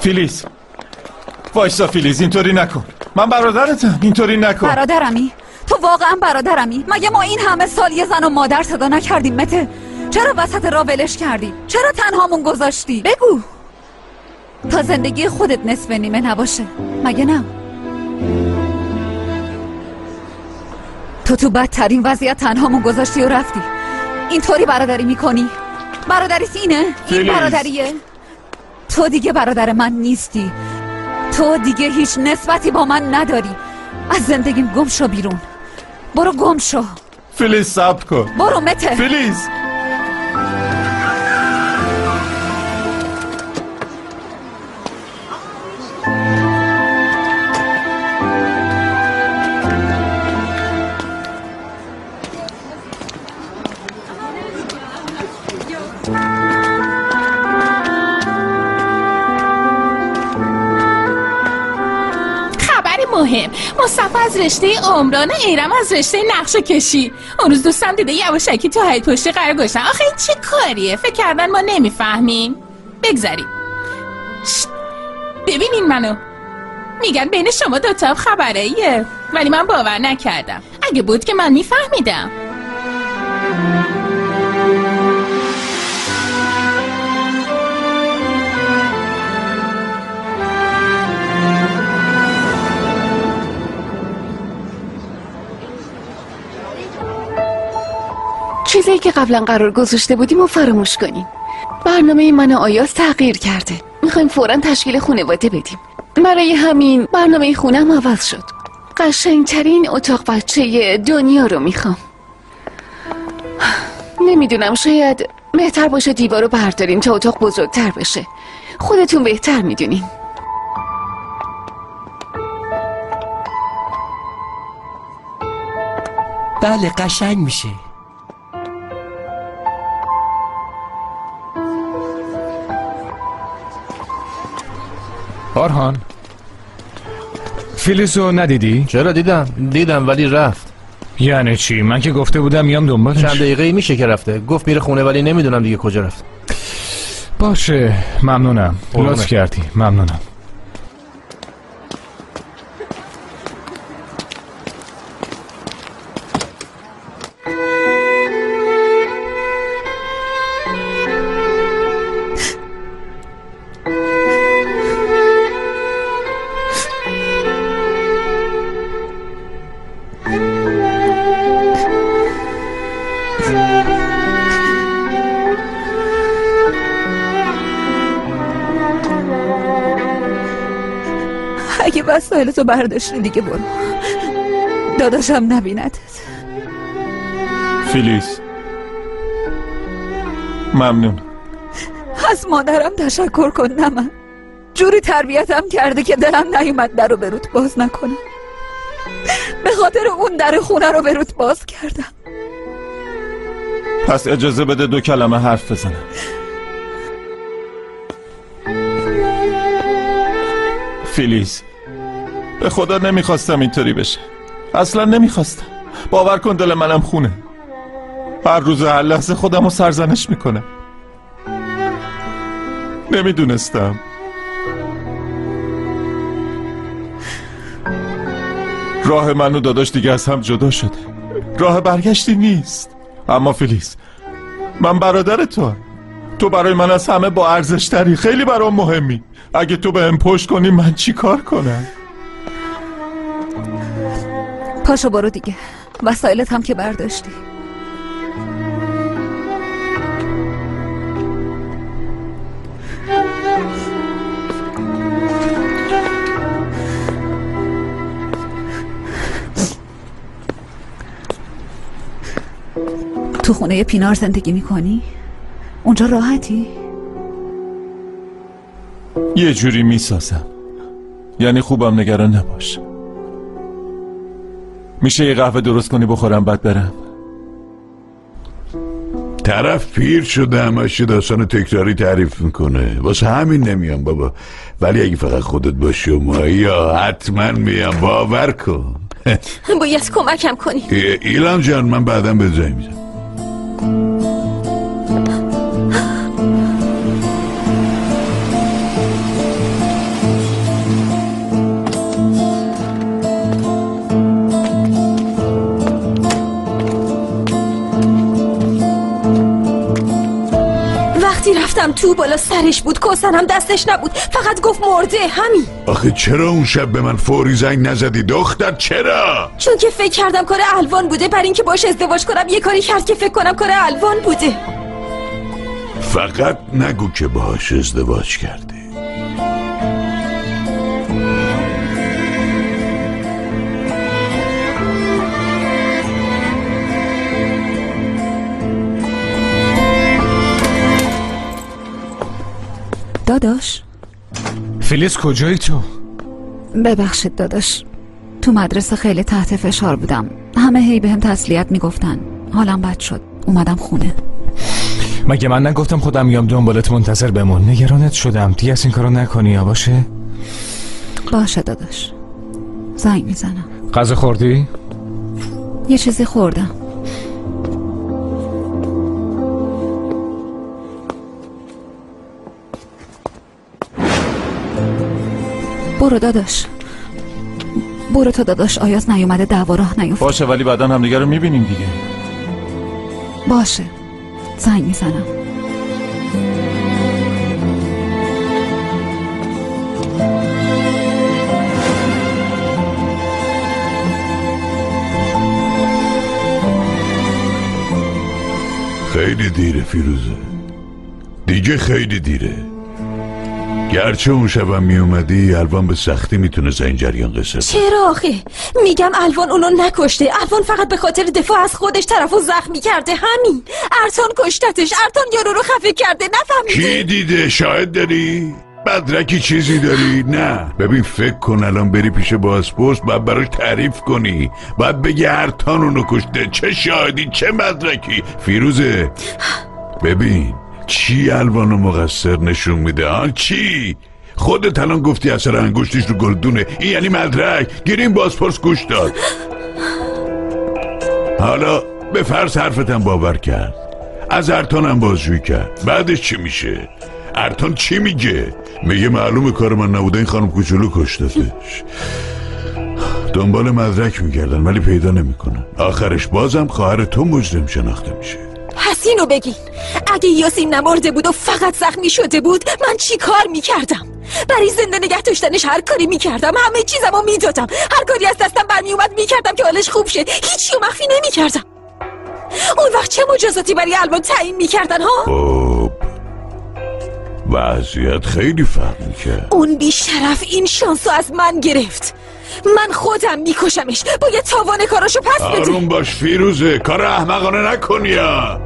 فیلیز وایسا فیلیز، اینطوری نکن. من برادرتم، اینطوری نکن. برادرمی؟ تو واقعا برادرمی؟ مگه ما این همه سال یه زن و مادر صدا نکردیم مته؟ چرا وسط راه ولش کردی؟ چرا تنهامون گذاشتی؟ بگو تا زندگی خودت نصف نیمه نباشه، مگه نه؟ تو بدترین وضعیت تنهامون گذاشتی و رفتی. اینطوری برادری میکنی؟ برادریت اینه؟ این برادریه؟ تو دیگه برادر من نیستی. تو دیگه هیچ نسبتی با من نداری. از زندگیم گم شو بیرون. برو گم شو. فیلیز صبر کن. برو مته. فیلیز مهم. مصطفی از رشته عمران، ایرم از رشته نقشه کشی. اون روز دوستم دیده یواشکی تو حیاط پشتی قرار گذاشتن. آخه این چه کاریه؟ فکر کردن ما نمیفهمیم. بگذاریم. ببینین منو. میگن بین شما دوتا خبره ایه، ولی من باور نکردم. اگه بود که من میفهمیدم. چیزی که قبلا قرار گذاشته بودیم و فراموش کنیم. برنامه من و آیاز تغییر کرده. میخوایم فوراً تشکیل خانواده بدیم. برای همین برنامه خونم عوض شد. قشنگترین اتاق بچه دنیا رو میخوام. نمیدونم، شاید بهتر باشه دیوار رو برداریم تا اتاق بزرگتر بشه. خودتون بهتر میدونین. بله قشنگ میشه. آرهان فیلیزو ندیدی؟ چرا دیدم ولی رفت. یعنی چی؟ من که گفته بودم میام دنبالش. چند دقیقه میشه که رفته. گفت میره خونه ولی نمیدونم دیگه کجا رفت. باشه ممنونم، لطف کردی، ممنونم. اگه وسایلتو برداشتی دیگه برو. داداشم نبیندت. فیلیز ممنون. از مادرم تشکر کن، نه من. جوری تربیتم کرده که دلم نیومد در رو به روت باز نکنم. به خاطر اون در خونه رو به روت باز کردم. پس اجازه بده 2 کلمه حرف بزنم. فیلیز به خدا نمیخواستم اینطوری بشه. اصلا نمیخواستم. باور کن دل منم خونه. هر روز هر لحظه خودم رو سرزنش میکنم. نمیدونستم. راه من و داداش دیگه از هم جدا شده. راه برگشتی نیست. اما فیلیز من برادر تو برای من از همه با ارزش‌تری، خیلی برام مهمی. اگه تو بهم پشت کنی من چی کار کنم؟ پاشو برو دیگه. وسایلت هم که برداشتی. تو خونه پینار زندگی میکنی؟ اونجا راحتی؟ یه جوری میسازم. یعنی خوبم، نگران نباش. میشه یه قهوه درست کنی بخورم بعد برم؟ طرف پیر شده همش داستان تکراری تعریف میکنه. واسه همین نمیام بابا. ولی اگه فقط خودت باشی و مایا حتما میام، باور کن. باید کمکم کنی. ایلان جان من بعداً به زنگ میزنم. رفتم تو، بالا سرش بود، کوسن هم دستش نبود، فقط گفت مرده. همین. آخه چرا اون شب به من فوری زنگ نزدی دختر؟ چرا؟ چون که فکر کردم کار الوان بوده، برای اینکه باش ازدواج کنم یه کاری کرد که فکر کنم کار الوان بوده. فقط نگو که باهاش ازدواج کردی. داداش فلیس کجایی تو؟ ببخشید داداش، تو مدرسه خیلی تحت فشار بودم، همه هی بهم تسلیت میگفتن، حالم بد شد اومدم خونه. مگه من نگفتم خودم میام دنبالت، منتظر بمون، نگرانت شدم، دیگه از این کارو نکنی یا باشه؟ باشه داداش، زنگ میزنم. غذا خوردی؟ یه چیزی خوردم. برو داداش، برو تو داداش، آیاز نیومده دعوا راه نیفته. باشه ولی بعدا هم دیگه رو میبینیم دیگه. باشه، زنگ میزنم. خیلی دیره فیروزه، دیگه خیلی دیره. گرچه اون شبم می اومدی الوان به سختی میتونست این جریان قصه. چرا آخه؟ میگم الوان اونو نکشته، الوان فقط به خاطر دفاع از خودش طرفو زخمی کرده. همین. ارتان کشتتش، ارتان یارو رو خفه کرده. نفهمیدی؟ کی دیده؟ شاهد داری؟ مدرکی چیزی داری؟ نه. ببین فکر کن الان بری پیش بازپرس باید براش تعریف کنی، باید بگی ارتان اونو کشته. چه شاهدی چه مدرکی؟ فیروزه ببین چی الوانو مقصر نشون میده؟ آن چی؟ خودت الان گفتی اثر انگشتش رو گلدونه، این یعنی مدرک. گیریم بازپرس گوش داد. حالا به فرض حرفتم باور کرد، از ارتانم بازجویی کرد، بعدش چی میشه؟ ارتان چی میگه؟ میگه معلومه کار من نبوده، این خانم کوچولو کشتتش. دنبال مدرک میگردن ولی پیدا نمیکنن، آخرش بازم خواهر تو مجرم شناخته میشه. پس اینو بگین، اگه یاسین نمرده بود و فقط زخمی شده بود من چی کار میکردم؟ برای زنده نگه داشتنش هر کاری میکردم، همه چیزمو میدادم، هر کاری از دستم برمی اومد میکردم که حالش خوب شه، هیچی رو مخفی نمیکردم. اون وقت چه مجازاتی برای الوان تعیین میکردن ها؟ خب وضعیت خیلی فرق میکرد. اون بیشرف این شانسو از من گرفت، من خودم میکشمش، باید تاوان کاراشو پس بده. آروم باش فیروزه، کار احمقانه نکنی یا.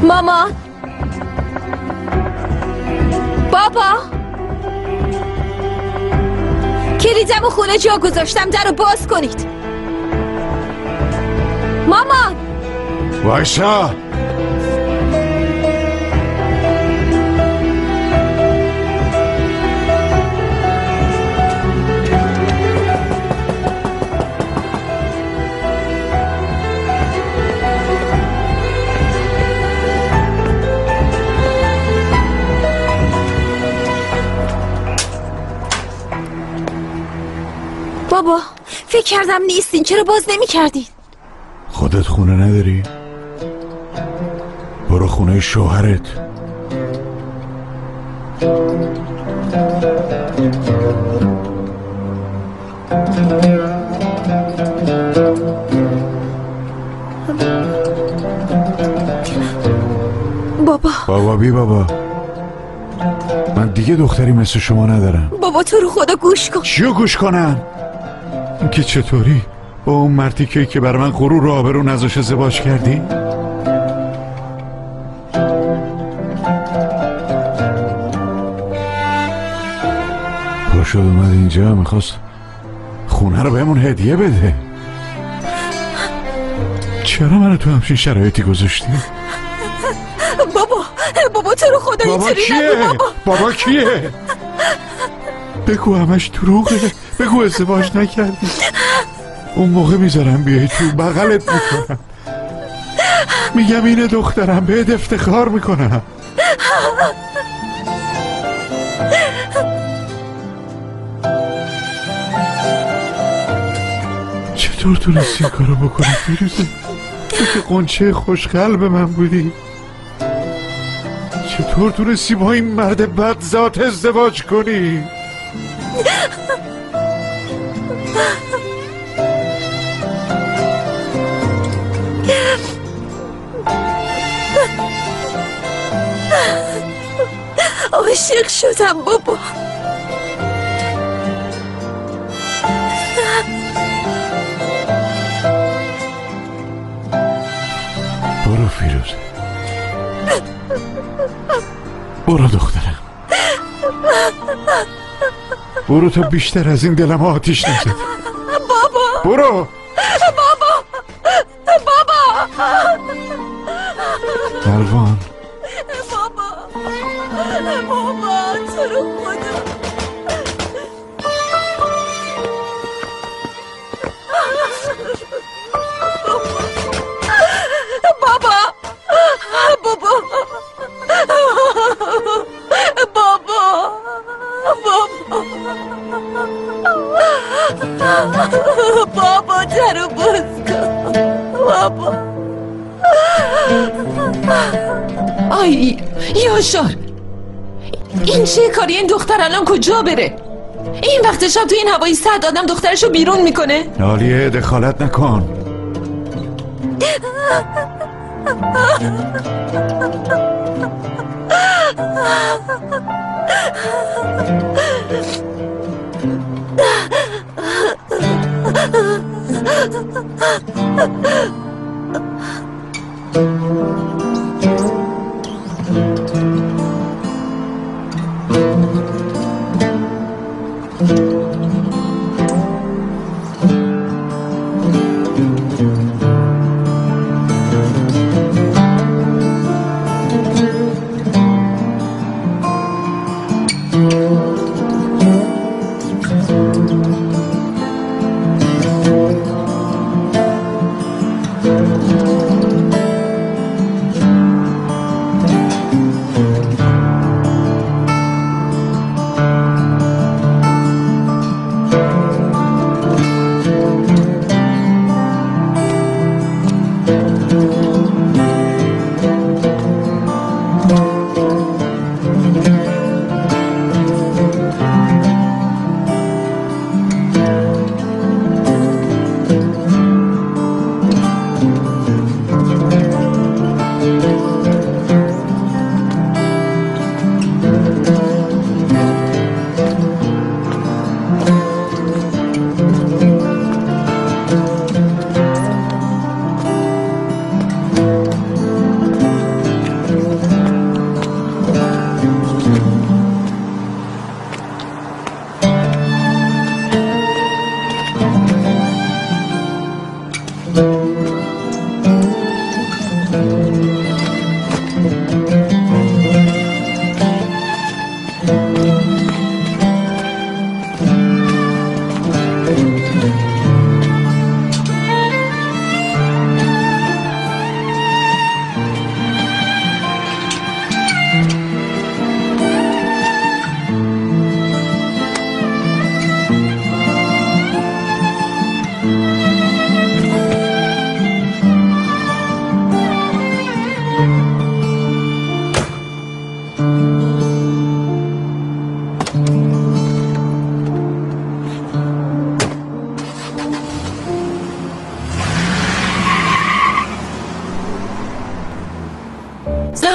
مامان، بابا، کلیدمو خونه جا گذاشتم، درو باز کنید. مامان وایسا. بابا فکر کردم نیستین، چرا باز نمی کردین؟ خودت خونه نداری؟ برو خونه شوهرت. بابا بی بابا، من دیگه دختری مثل شما ندارم. بابا تو رو خدا گوش کن. چیو گوش کنم؟ که چطوری؟ با اون مرتی که بر من غرور و آبرو نذاش ازدواج کردی؟ شد اومد اینجا، میخواست خونه رو بهمون هدیه بده. چرا منو تو همچین شرایطی گذاشتی؟ بابا تو رو خدا اینطوری نگو بابا. بابا کیه؟ بگو همش دروغه، بگو ازدواج نکردی. اون موقع میذارم بیای تو بغلت میکنم، میگم اینه دخترم، بهت افتخار میکنم. چطور تونستی این کارو بکنی فیروزه؟ تو که قنچه خوشقلب من بودی. چطور تونستی با این مرد بدذات ازدواج کنی؟ عاشق شدم بابا. برو فیروزه، برو دخترم، برو تا بیشتر از این دلم آتیش نزد. بابا برو بابا دلوان. بابا تو رو خدا. بابا درو باز کن بابا. آی یاشار، این چه کاری؟ این دختر الان کجا بره؟ این وقت شب تو این هوای سرد آدم دخترشو بیرون میکنه؟ عالیه دخالت نکن.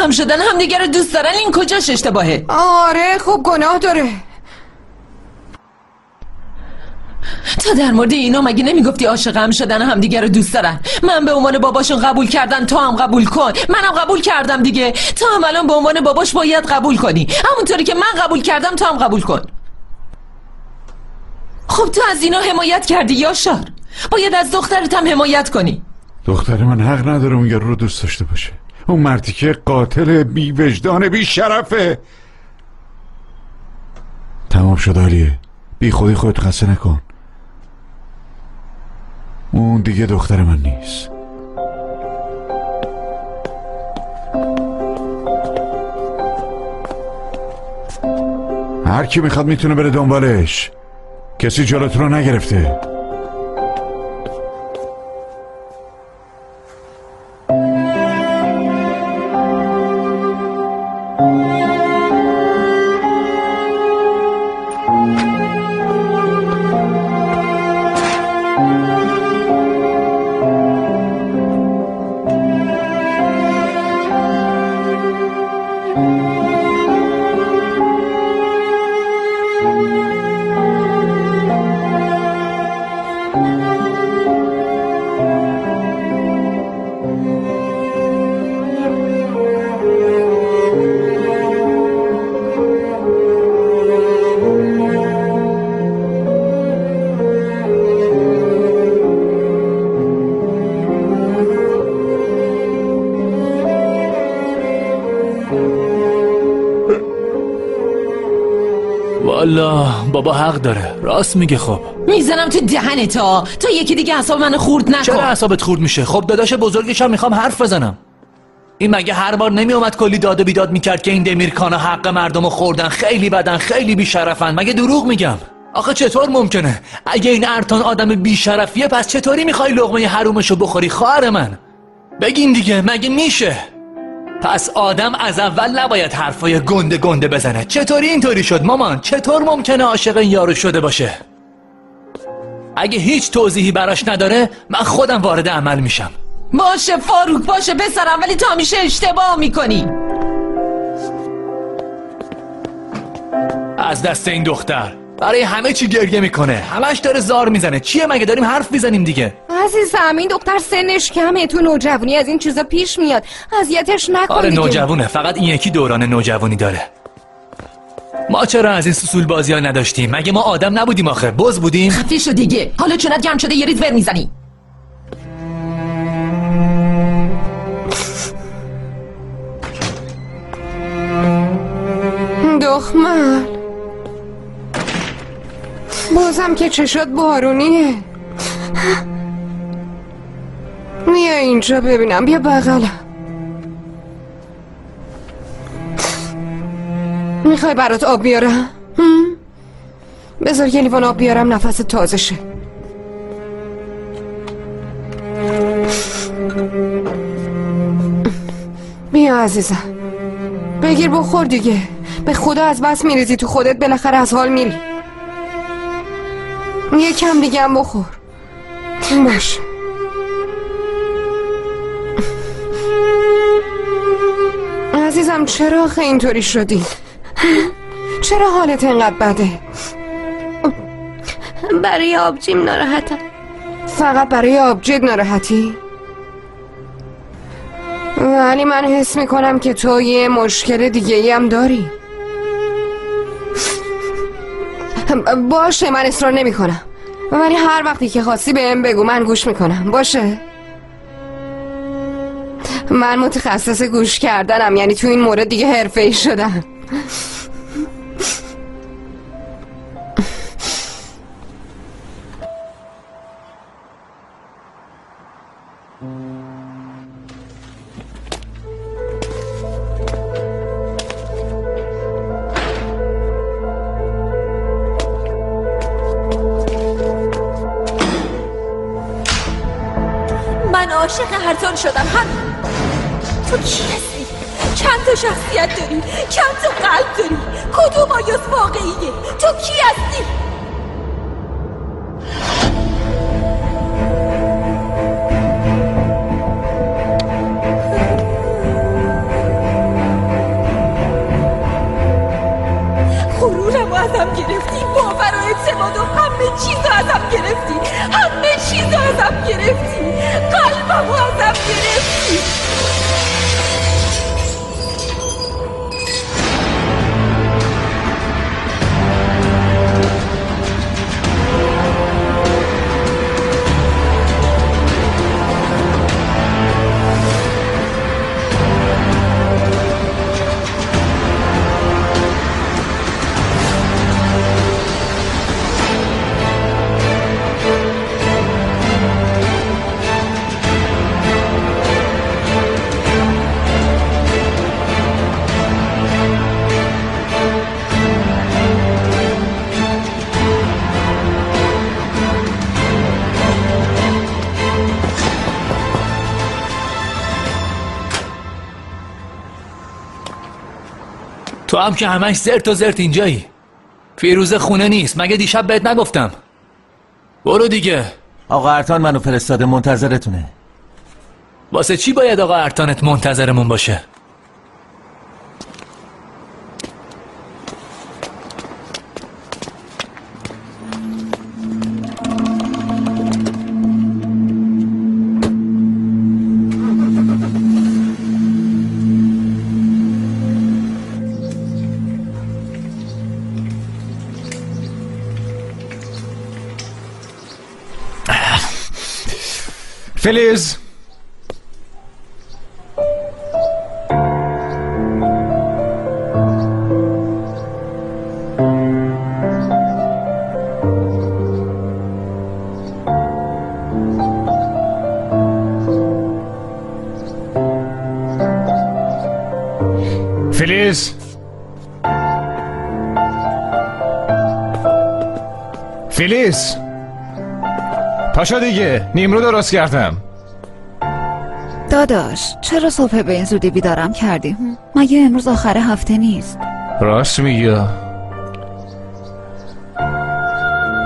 هم شدن هم دیگه رو دوست دارن، این کجاش اشتباهه؟ آره خب گناه داره. تا در مورد اینا مگه نمیگفتی عاشق هم شدن هم دیگه رو دوست دارن؟ من به عنوان باباشون قبول کردن، تو هم قبول کن. منم قبول کردم دیگه، تو هم الان به عنوان باباش باید قبول کنی، همونطوری که من قبول کردم تو هم قبول کن. خب تو از اینا حمایت کردی یاشار، باید از دخترت هم حمایت کنی. دختر من حق نداره اون یارو رو دوست داشته باشه. اون مردی که قاتل بی وجدان بی شرفه. تمام شد علیه، بی خودی خودت قصه نکن. اون دیگه دختر من نیست. هر کی میخواد میتونه بره دنبالش، کسی جلوتون رو نگرفته. والا بابا حق داره، راست میگه. خب میزنم تو دهنت ها، تا یکی دیگه اعصاب منو خورد نکن. چرا اعصابت خورد میشه؟ خب داداش بزرگشم میخوام حرف بزنم. این مگه هر بار نمیومد کلی داد و بیداد میکرد که این دمیرکانا حق مردمو خوردن، خیلی بدن، خیلی بیشرفن؟ مگه دروغ میگم؟ آخه چطور ممکنه؟ اگه این ارتان آدم بیشرفیه، پس چطوری میخوای لقمه حرومشو بخوری خواهر من؟ بگین دیگه، مگه میشه؟ پس آدم از اول نباید حرفای گنده گنده بزنه. چطوری اینطوری شد مامان؟ چطور ممکنه عاشق این یارو شده باشه؟ اگه هیچ توضیحی براش نداره، من خودم وارد عمل میشم. باشه فاروق، باشه پسرم، ولی تو همیشه اشتباه میکنی. از دست این دختر برای همه چی گریه میکنه، همش داره زار میزنه. چیه مگه؟ داریم حرف میزنیم دیگه. عزیزم این دختر سنش کمه، تو نوجوانی از این چیزا پیش میاد، اذیتش نکن. آره دیگه. نوجوانه، فقط این یکی دوران نوجوانی داره. ما چرا از این سوسول بازی ها نداشتیم؟ مگه ما آدم نبودیم آخه؟ بز بودیم؟ خفه شو دیگه، حالا چونت گرم شده یه ریز ور میزنی. دختر بازم که چشات بارونیه. بیا اینجا ببینم، بیا بغلم. میخوای برات آب بیارم؟ بذار یه لیوان آب بیارم نفس تازه شه. بیا عزیزم بگیر بخور دیگه. به خدا از بس میریزی تو خودت، بالاخره از حال میری. یه کم دیگه هم بخور. باش. عزیزم چرا آخه اینطوری شدی؟ چرا حالت اینقدر بده؟ برای آبجیم ناراحتم. فقط برای آبجید ناراحتی؟ ولی من حس میکنم که تو یه مشکل دیگه ای هم داری. باشه من اصرار نمی کنم، ولی هر وقتی که خواستی بهم بگو، من گوش میکنم. باشه؟ من متخصص گوش کردنم، یعنی تو این مورد دیگه حرفه‌ای شدم. من عاشق هرتان شدم. تو کی هستی؟ چند تا شخصیت داری؟ چند تا قلب داری؟ کدوم آیاس واقعیه؟ تو کی هستی؟ غرورم رو ازم گرفتی، باور و اعتماد و همه چیز رو ازم گرفتی، همه چیز رو ازم گرفتی، قلبم رو ازم گرفتی. تو هم که همش زرت و زرت اینجایی. فیروزه خونه نیست، مگه دیشب بهت نگفتم؟ برو دیگه. آقا ارتان منو فرستاده، منتظرتونه. واسه چی باید آقا ارتانت منتظرمون باشه؟ فلیز فلیز فلیز پاشا دیگه، نیمرو درست کردم. داداش چرا صبح به این زودی بیدارم کردی؟ مگه امروز آخر هفته نیست؟ راست میگی.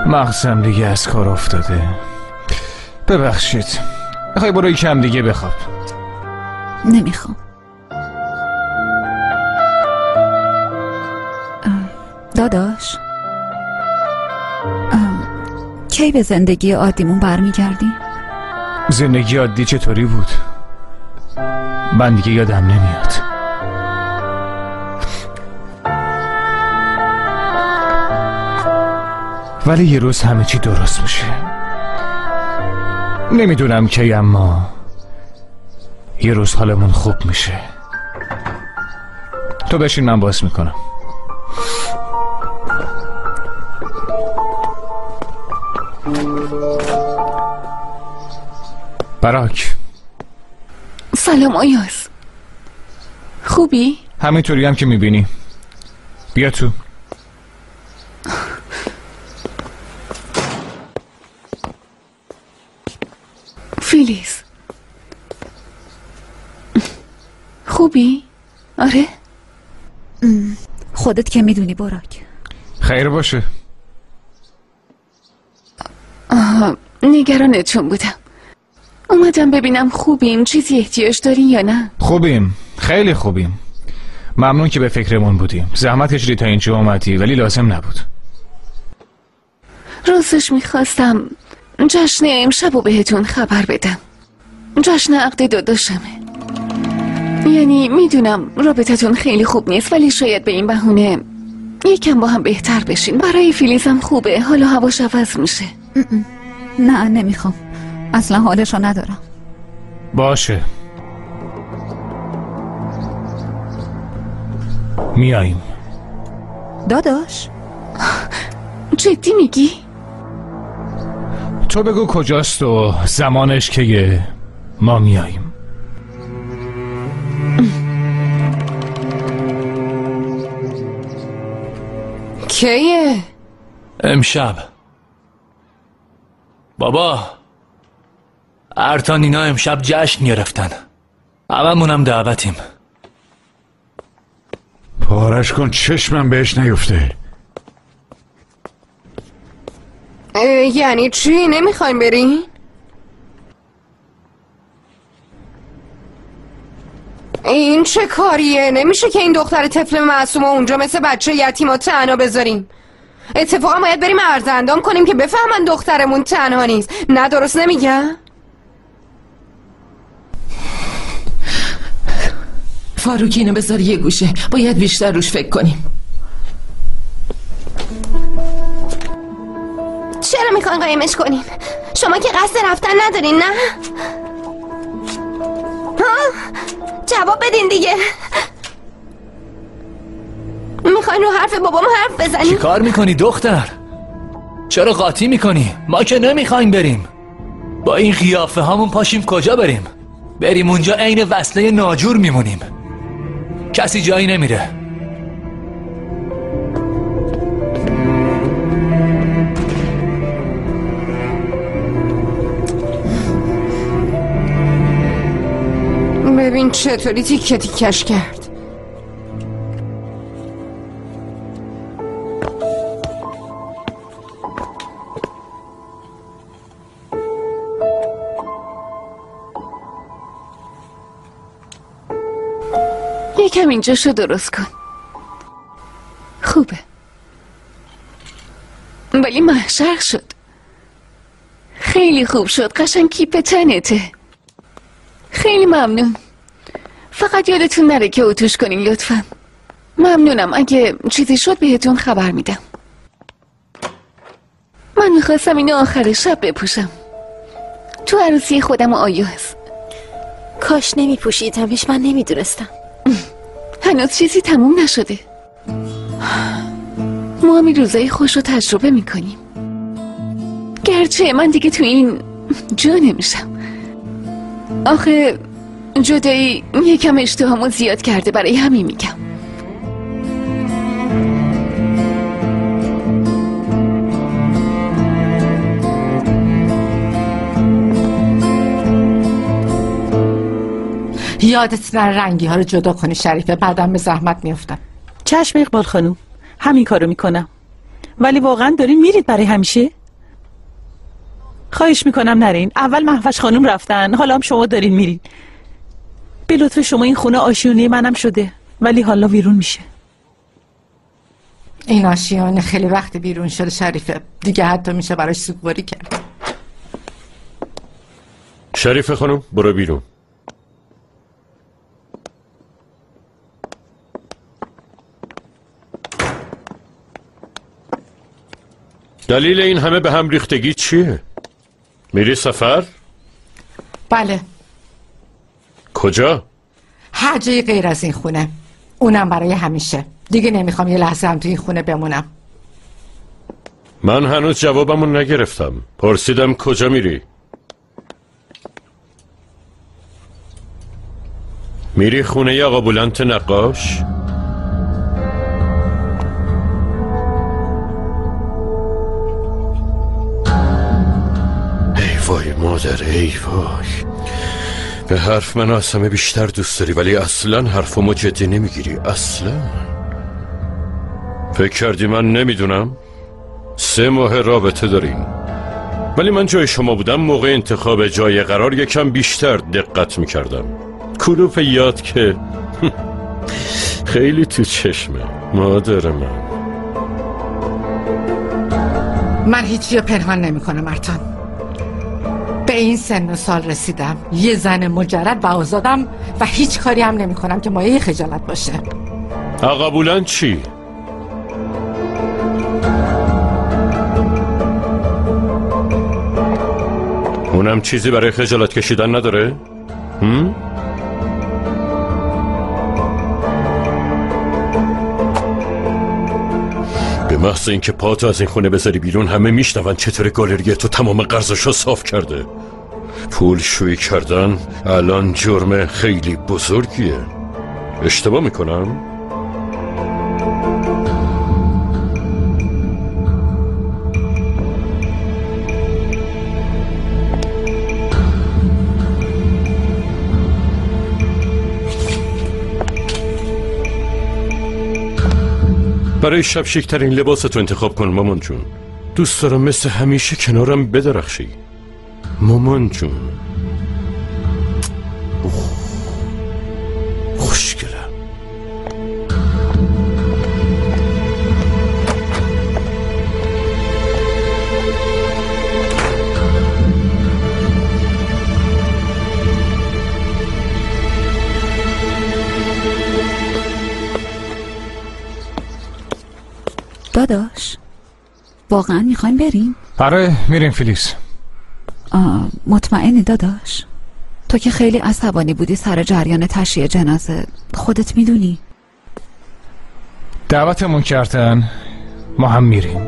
مغزم دیگه از کار افتاده. ببخشید. میخوای برو یکم دیگه بخواب؟ نمیخوام. داداش کی به زندگی عادیمون برمیگردی؟ زندگی عادی چطوری بود؟ من دیگه یادم نمیاد. ولی یه روز همه چی درست میشه. نمیدونم کی، اما یه روز حالمون خوب میشه. تو بشین، من باز میکنم. براک. سلام آیاز، خوبی؟ همینطوری هم که میبینی. بیا تو. فیلیز خوبی؟ آره؟ خودت که میدونی براک. خیر باشه. نگرانت چون بودم. اومدم ببینم خوبیم، چیزی احتیاج داری یا نه؟ خوبیم، خیلی خوبیم. ممنون که به فکرمون بودیم. زحمت کشیدی تا اینجا اومدی، ولی لازم نبود. راستش میخواستم جشن امشب رو بهتون خبر بدم. جشن عقد داداشمه. یعنی میدونم رابطتون خیلی خوب نیست، ولی شاید به این بهونه یکم با هم بهتر بشین. برای فیلیزم خوبه، حالا هواش عوض میشه. نه نمیخوام، اصلا حالشو ندارم. باشه، میاییم. داداش جدی میگی؟ تو بگو کجاست و زمانش که ما میاییم. کیه؟ امشب. بابا ارتان اینا امشب جشن گرفتن، هممونم دعوتیم. پارش کن چشمم بهش نیفته. یعنی چی؟ نمیخواین برین؟ این چه کاریه؟ نمیشه که این دختر طفل معصوم اونجا مثل بچه یتیما تنها بذاریم. اتفاقا باید بریم ارزندام کنیم که بفهمن دخترمون تنها نیست. نه درست نمیگم؟ فاروق اینو بذار یه گوشه، باید بیشتر روش فکر کنیم. چرا میخواین قایمش کنین؟ شما که قصد رفتن ندارین نه؟ ها؟ جواب بدین دیگه. میخواین رو حرف بابام حرف بزنین؟ چی کار میکنی دختر؟ چرا قاطی میکنی؟ ما که نمیخوایم بریم. با این قیافه هامون پاشیم کجا بریم؟ بریم اونجا عین وصله ناجور میمونیم. کسی جایی نمیره. ببین چطوری تیکه تیکش کرد. یکم اینجاشو درست کن. خوبه، ولی محشر شد. خیلی خوب شد، قشنگ کیپ تنته. خیلی ممنون. فقط یادتون نره که اتوش کنین لطفا. ممنونم. اگه چیزی شد بهتون خبر میدم. من میخواستم اینو آخر شب بپوشم تو عروسی خودم و آیاز. کاش نمیپوشیدمش، من نمیدونستم. هنوز چیزی تموم نشده. ما هم این روزای خوش رو تجربه میکنیم. گرچه من دیگه تو این جا نمیشم. آخه جدایی یکم اشتهامو زیاد کرده، برای همین میگم. یادت نره رنگی ها رو جدا کنی شریفه، بعدم به زحمت میافتم. چشم اقبال خانوم، همین کارو میکنم. ولی واقعا دارین میرید برای همیشه؟ خواهش میکنم نرین. اول مهوش خانوم رفتن، حالا هم شما دارین میرین. به لطف شما این خونه آشیونه منم شده، ولی حالا ویرون میشه. این آشیانه خیلی وقت بیرون شده شریفه، دیگه حتی میشه براش سوگواری کرد. شریفه خانوم برو بیرون. دلیل این همه به هم ریختگی چیه؟ میری سفر؟ بله. کجا؟ هر جایی غیر از این خونه، اونم برای همیشه. دیگه نمیخوام یه لحظه هم تو این خونه بمونم. من هنوز جوابمون نگرفتم. پرسیدم کجا میری؟ میری خونه آقا بولانت نقاش؟ وای مادر، ای وای. به حرف من از همه بیشتر دوست داری، ولی اصلا حرفمو جدی نمیگیری. اصلا فکر کردی من نمیدونم؟ 3 ماه رابطه داریم، ولی من جای شما بودم موقع انتخاب جای قرار یکم بیشتر دقت میکردم. کلوپ یاد که خیلی تو چشمه مادر من هیچی رو پنهان نمی کنم ارتان. به این سن و سال رسیدم، یه زن مجرد و آزادم و هیچ کاری هم نمی کنم که مایه خجالت باشه. آقا بولند چی؟ اونم چیزی برای خجالت کشیدن نداره؟ به محض اینکه پاتو از این خونه بذاری بیرون همه میشنون چطور گالری تو تمام قرضشو صاف کرده. پول شویی کردن الان جرم خیلی بزرگیه. اشتباه میکنم؟ برای شب شیکترین لباس تو انتخاب کن مامان جون. دوست دارم مثل همیشه کنارم بدرخشی مامان جون. خوشگلم. داداش واقعا میخوایم بریم؟ آره میریم فیلیس. مطمئنی داداش؟ تو که خیلی عصبانی بودی سر جریان تشییع جنازه، خودت میدونی. دعوتمون کردن، ما هم میریم.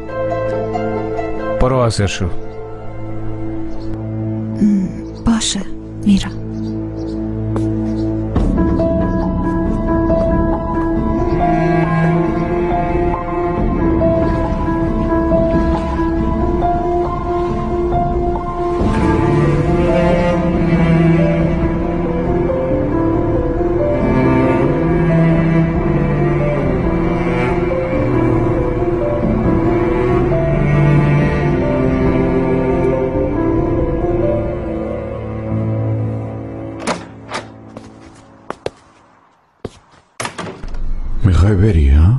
برو حاضر شو. باشه میرم. میخوای بری ها؟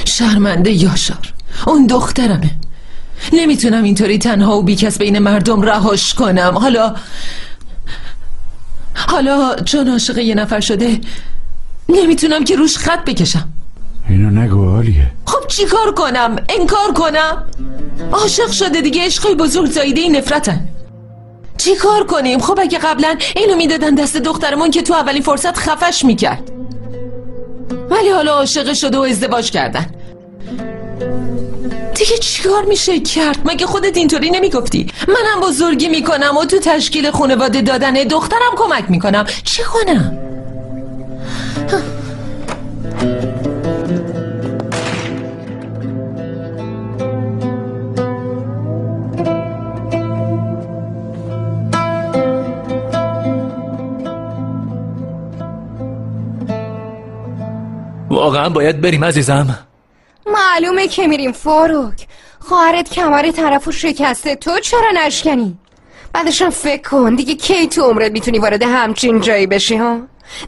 شرمنده یاشار، اون دخترمه. نمیتونم اینطوری تنها و بیکس بین مردم رهاش کنم. حالا چون عاشق یه نفر شده نمیتونم که روش خط بکشم. اینو نگو عالیه. خب چی کار کنم؟ انکار کنم؟ عاشق شده دیگه، عشقای بزرگ زایده این نفرتن. چی کار کنیم؟ خب اگه قبلا اینو میدادن دست دخترمون که تو اولین فرصت خفش میکرد، ولی حالا عاشق شده و ازدواج کردن، دیگه چیکار میشه کرد؟ مگه خودت اینطوری نمیگفتی؟ منم بزرگی میکنم و تو تشکیل خانواده دادن دخترم کمک میکنم. چی کنم؟ واقعا باید بریم عزیزم؟ معلومه که میریم فاروق. خواهرت کمر طرفو شکسته، تو چرا نشکنی؟ بعدشم فکر کن دیگه کی تو عمرت میتونی وارد همچین جایی بشی ها؟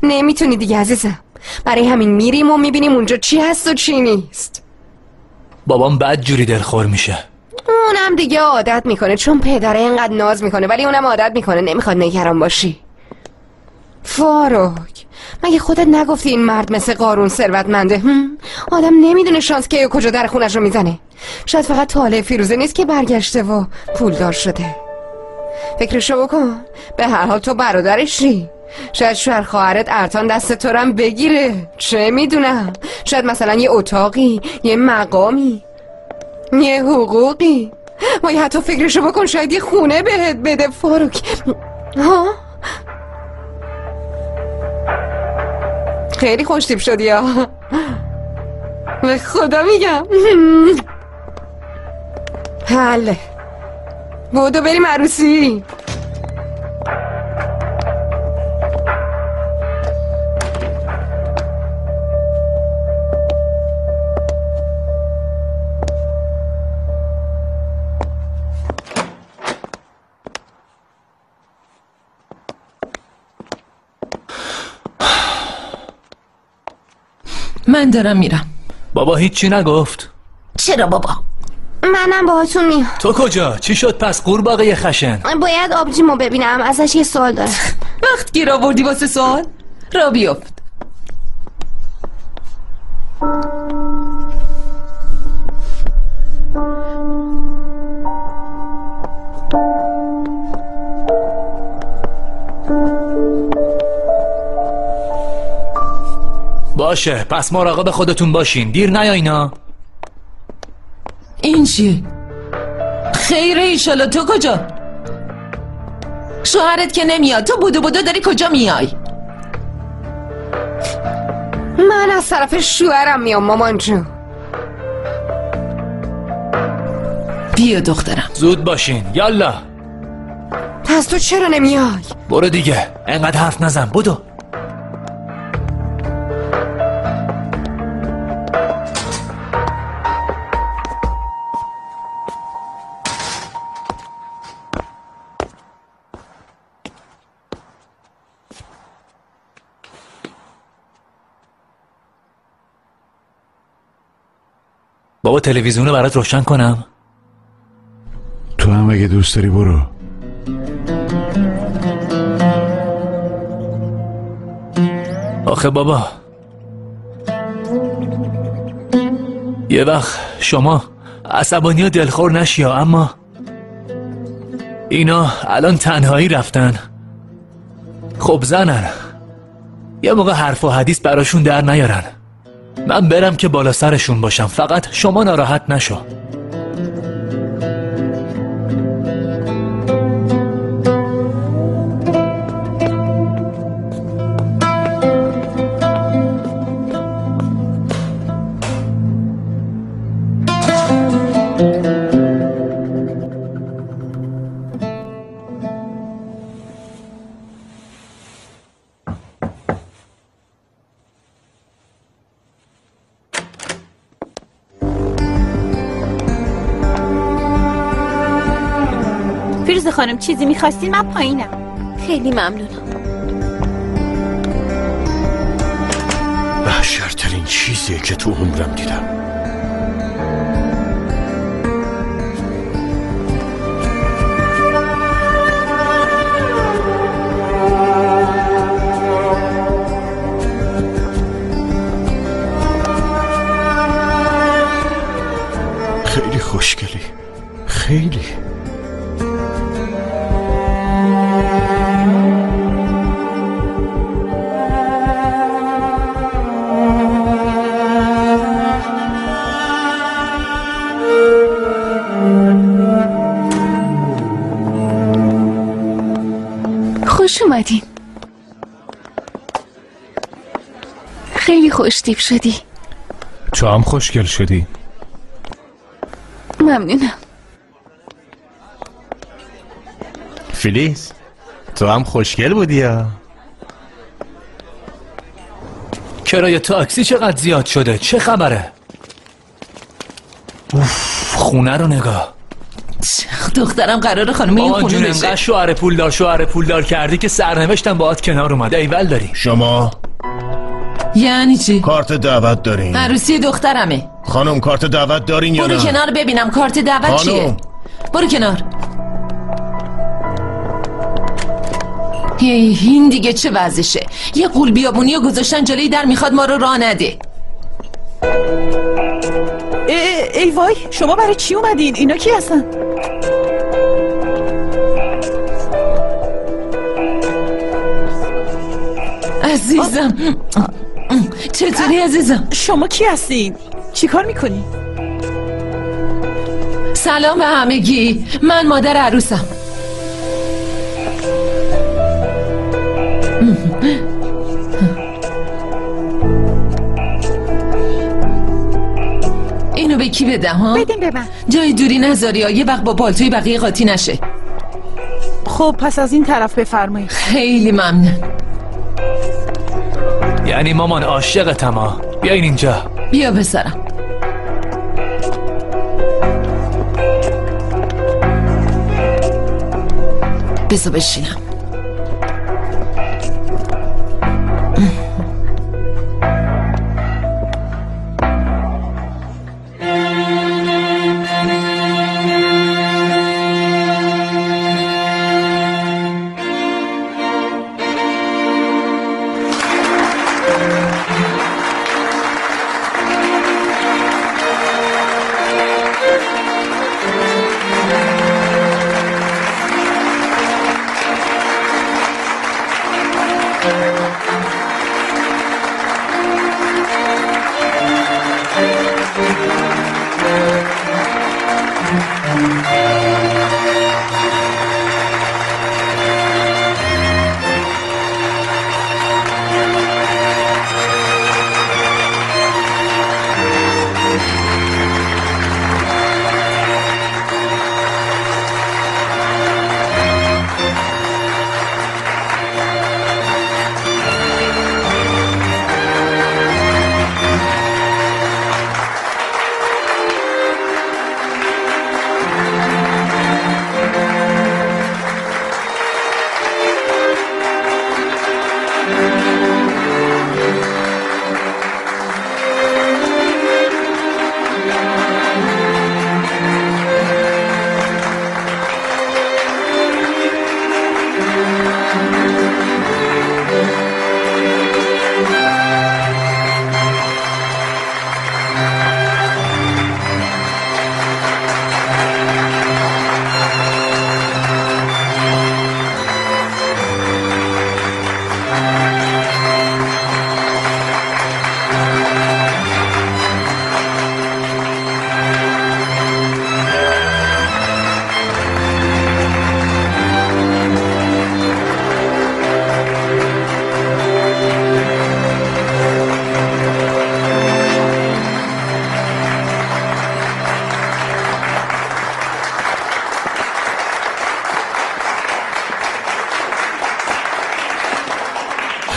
نمیتونی دیگه عزیزم. برای همین میریم و میبینیم اونجا چی هست و چی نیست. بابام بد جوری دلخور میشه. اونم دیگه عادت میکنه چون پدره اینقدر ناز میکنه، ولی اونم عادت میکنه، نمیخواد نگران باشی. فاروق مگه خودت نگفتی این مرد مثل قارون ثروتمنده؟ آدم نمیدونه شانس که کجا در خونش رو میزنه. شاید فقط طالع فیروزه نیست که برگشته و پولدار شده. فکرشو بکن، به هر حال تو برادرشی. شاید شوهر خواهرت ارتان دست تو رو هم بگیره، چه میدونم. شاید مثلا یه اتاقی، یه مقامی، یه حقوقی، و یا حتی فکرشو بکن شاید یه خونه بهت بده. فاروق ها خیلی خوشتیپ شدی ها، به خدا میگم. حله بودو بریم عروسی. من دارم میرم. بابا هیچی نگفت؟ چرا بابا؟ منم باهاتون میام. تو کجا؟ چی شد پس قورباغه خشن؟ باید آبجیمو ببینم، ازش یه سوال دارم. وقت گیر آوردی واسه سوال؟ را بیافت. باشه پس مراقب خودتون باشین، دیر نیایینا. این چیه؟ خیره ایشالا. تو کجا؟ شوهرت که نمیاد، تو بودو داری کجا میای؟ من از طرف شوهرم میام مامان جون. بیا دخترم. زود باشین یالا. پس تو چرا نمیای؟ برو دیگه، انقدر حرف نزن، بدو. بابا تلویزیون رو برات روشن کنم؟ تو هم اگه دوست داری برو. آخه بابا یه وقت شما عصبانی و دلخور نشیا، اما اینا الان تنهایی رفتن. خب زنن، یه موقع حرف و حدیث براشون در نیارن. من برم که بالا سرشون باشم، فقط شما ناراحت نشو. فیروزه خانم چیزی میخواستین؟ من پایینم. خیلی ممنونم. وحشترین چیزیه که تو عمرم دیدم. خیلی خوشگلی، خیلی. خوش اومدین. خیلی خوشتیپ شدی. تو هم خوشگل شدی. ممنونم. فیلیس تو هم خوشگل بودی یا؟ کرایه تاکسی چقدر زیاد شده؟ چه خبره؟ اوف، خونه رو نگاه. دخترم قراره خانم این خونه بشه. انقدر شوهر پولدار کردی که سرنوشتم باهات کنار اومد. ایول داری. شما یعنی چی؟ کارت دعوت دارین؟ عروسی دخترمه. خانم کارت دعوت دارین یا نه؟ برو کنار ببینم کارت دعوت چیه. برو کنار. این دیگه چه وضعشه؟ یه قول بیابونی رو گذاشتن جلوی در، میخواد ما رو راه نده. ای وای، شما برای چی اومدین؟ اینا کی هستن؟ عزیزم چطوری عزیزم؟ شما کی هستین؟ چی کار میکنی؟ سلام به همگی، من مادر عروسم. اینو به کی بدم ها؟ بدیم به من. جای دوری نذاری ها، یه وقت با پالتوی بقیه قاطی نشه. خب پس از این طرف بفرمایید. خیلی ممنون. یعنی مامان عاشقتم ها. بیاین اینجا. بیا پسرم. بذار بشینم.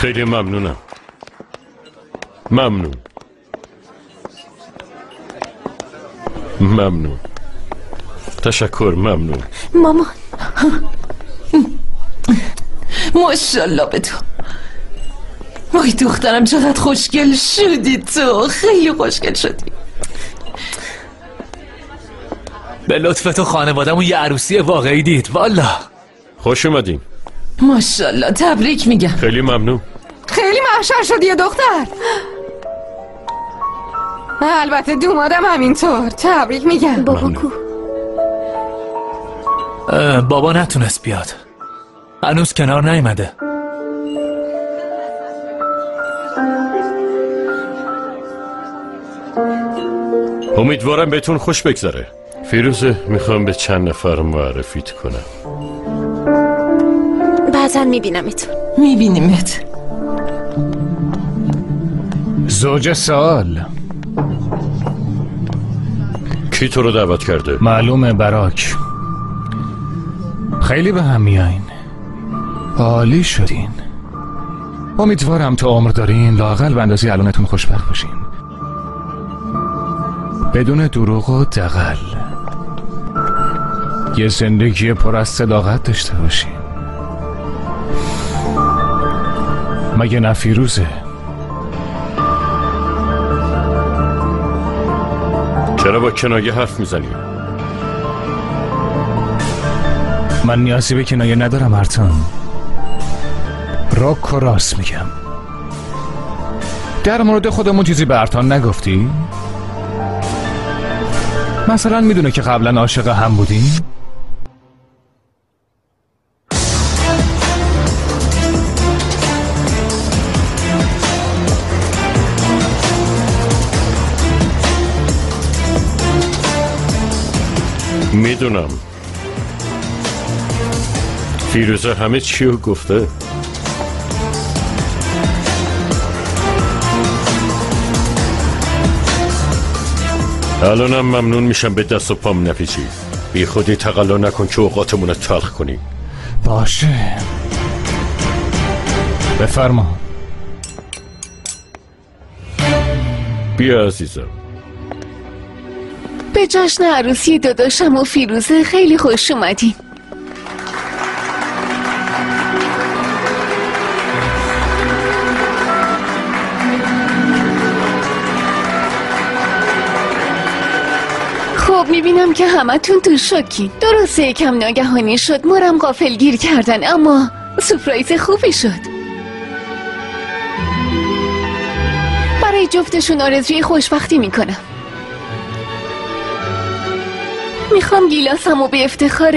خیلی ممنونم. ممنون. ممنون. تشکر. ممنون. مامان ماشاءالله به تو. وای دخترم چقدر خوشگل شدی تو، خیلی خوشگل شدی. به لطف تو خانوادمون یه عروسی واقعی دید والا. خوش اومدین. ماشاءالله، تبریک میگم. خیلی ممنون. خیلی محشر شدی یه دختر. البته دومادم همینطور. تبریک میگم. بابا کو؟ بابا نتونست بیاد، هنوز کنار نیومده. امیدوارم بهتون خوش بگذره. فیروزه، میخوام به چند نفر معرفیت کنم. بعداً میبینمت. میبینیمت. زوج سال. کی تو رو دعوت کرده؟ معلومه براک. خیلی به هم میاین. عالی شدین. امیدوارم تا عمر دارین لااقل به اندازه الانتون خوشبخت باشین، بدون دروغ و دغل. یه زندگی پر از صداقت داشته باشین. مگه نه فیروزه؟ چرا با کنایه حرف میزنی؟ من نیازی به کنایه ندارم ارتان. راک و راست میگم. در مورد خودمون چیزی به ارتان نگفتی؟ مثلا میدونه که قبلا عاشق هم بودیم؟ میدونم. فیروزه همه چی رو گفته. الانم ممنون میشم به دست و پام نپیچی. بی خودی تقلا نکن که اوقاتمون تلخ کنی. باشه، بفرما. بیا عزیزم. به جشن عروسی داداشم و فیروزه خیلی خوش اومدین. خب میبینم که همتون تو شوکین. درسته یکم ناگهانی شد، مارم غافلگیر کردن، اما سورپرایز خوبی شد. برای جفتشون آرزوی خوشبختی میکنم. میخوام گیلاسمو به افتخار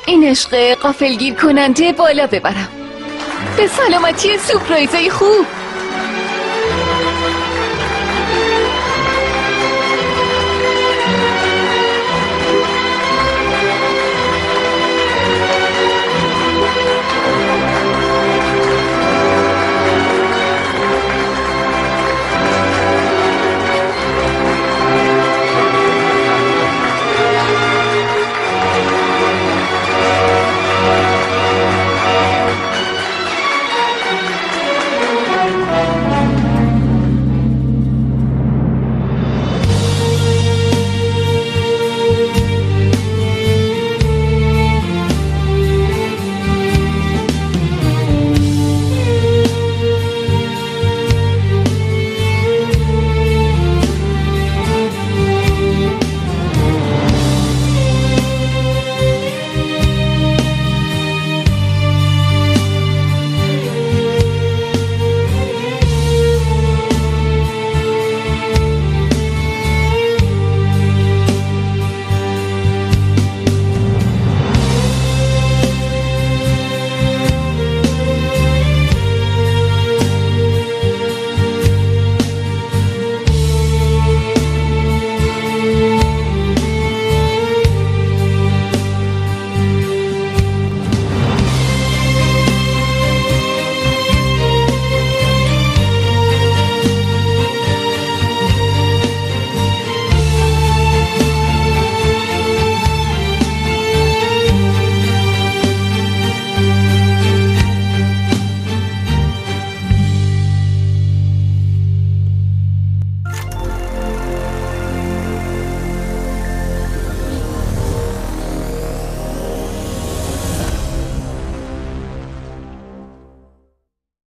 این عشق غافلگیر کننده بالا ببرم. به سلامتی سورپرایزای خوب.